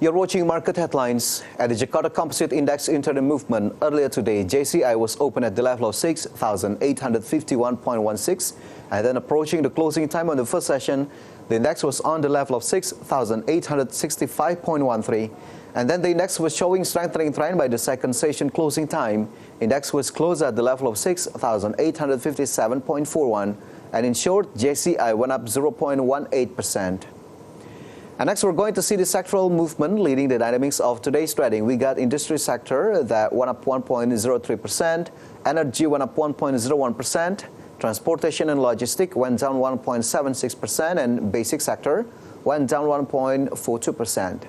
You're watching market headlines. At the Jakarta Composite Index Intraday movement earlier today, JCI was open at the level of 6,851.16, and then approaching the closing time on the first session, the index was on the level of 6,865.13, and then the index was showing strengthening trend by the second session closing time. Index was closed at the level of 6,857.41, and in short, JCI went up 0.18%. And next, we're going to see the sectoral movement leading the dynamics of today's trading. We got industry sector that went up 1.03%, energy went up 1.01%, transportation and logistics went down 1.76%, and basic sector went down 1.42%.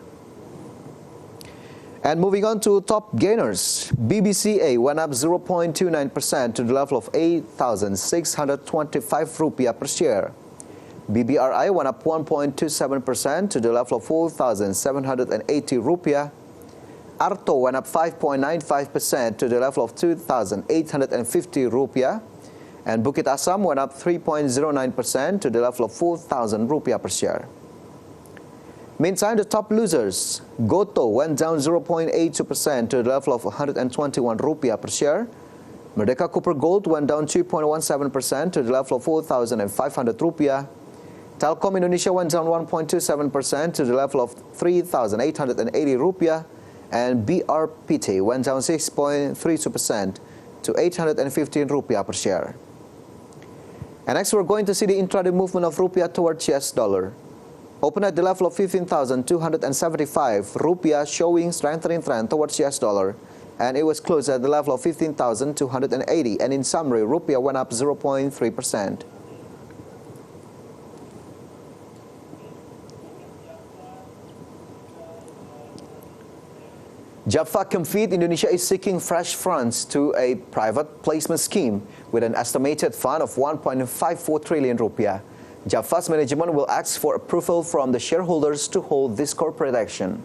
And moving on to top gainers, BBCA went up 0.29% to the level of 8,625 rupiah per share. BBRI went up 1.27% to the level of 4,780 rupiah. Arto went up 5.95% to the level of 2,850 rupiah. And Bukit Asam went up 3.09% to the level of 4,000 rupiah per share. Meantime, the top losers, Goto went down 0.82% to the level of 121 rupiah per share. Merdeka Copper Gold went down 2.17% to the level of 4,500 rupiah. Telkom Indonesia went down 1.27% to the level of 3,880 rupiah, and BRPT went down 6.32% to 815 rupiah per share. And next, we're going to see the intraday movement of rupiah towards US dollar. Open at the level of 15,275 rupiah, showing strengthening trend towards US dollar, and it was closed at the level of 15,280. And in summary, rupiah went up 0.3%. Japfa confirmed Indonesia is seeking fresh funds to a private placement scheme with an estimated fund of 1.54 trillion rupiah. Japfa's management will ask for approval from the shareholders to hold this corporate action.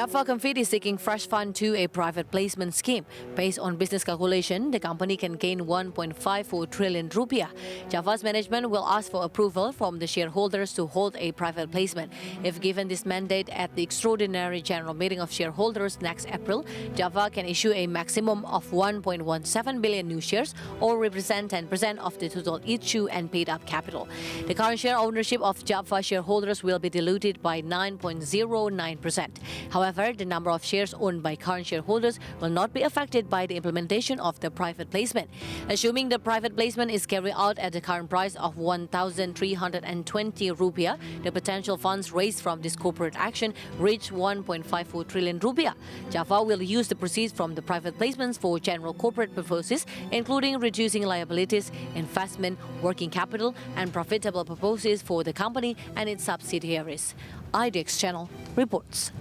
Japfa Confit is seeking fresh fund to a private placement scheme. Based on business calculation, the company can gain 1.54 trillion rupiah. Japfa's management will ask for approval from the shareholders to hold a private placement. If given this mandate at the extraordinary general meeting of shareholders next April, Japfa can issue a maximum of 1.17 billion new shares, or represent 10% of the total issue and paid up capital. The current share ownership of Japfa shareholders will be diluted by 9.09%. However, the number of shares owned by current shareholders will not be affected by the implementation of the private placement. Assuming the private placement is carried out at the current price of 1,320 rupiah, the potential funds raised from this corporate action reach 1.54 trillion rupiah. Japfa will use the proceeds from the private placements for general corporate purposes, including reducing liabilities, investment, working capital, and profitable purposes for the company and its subsidiaries. IDX Channel reports.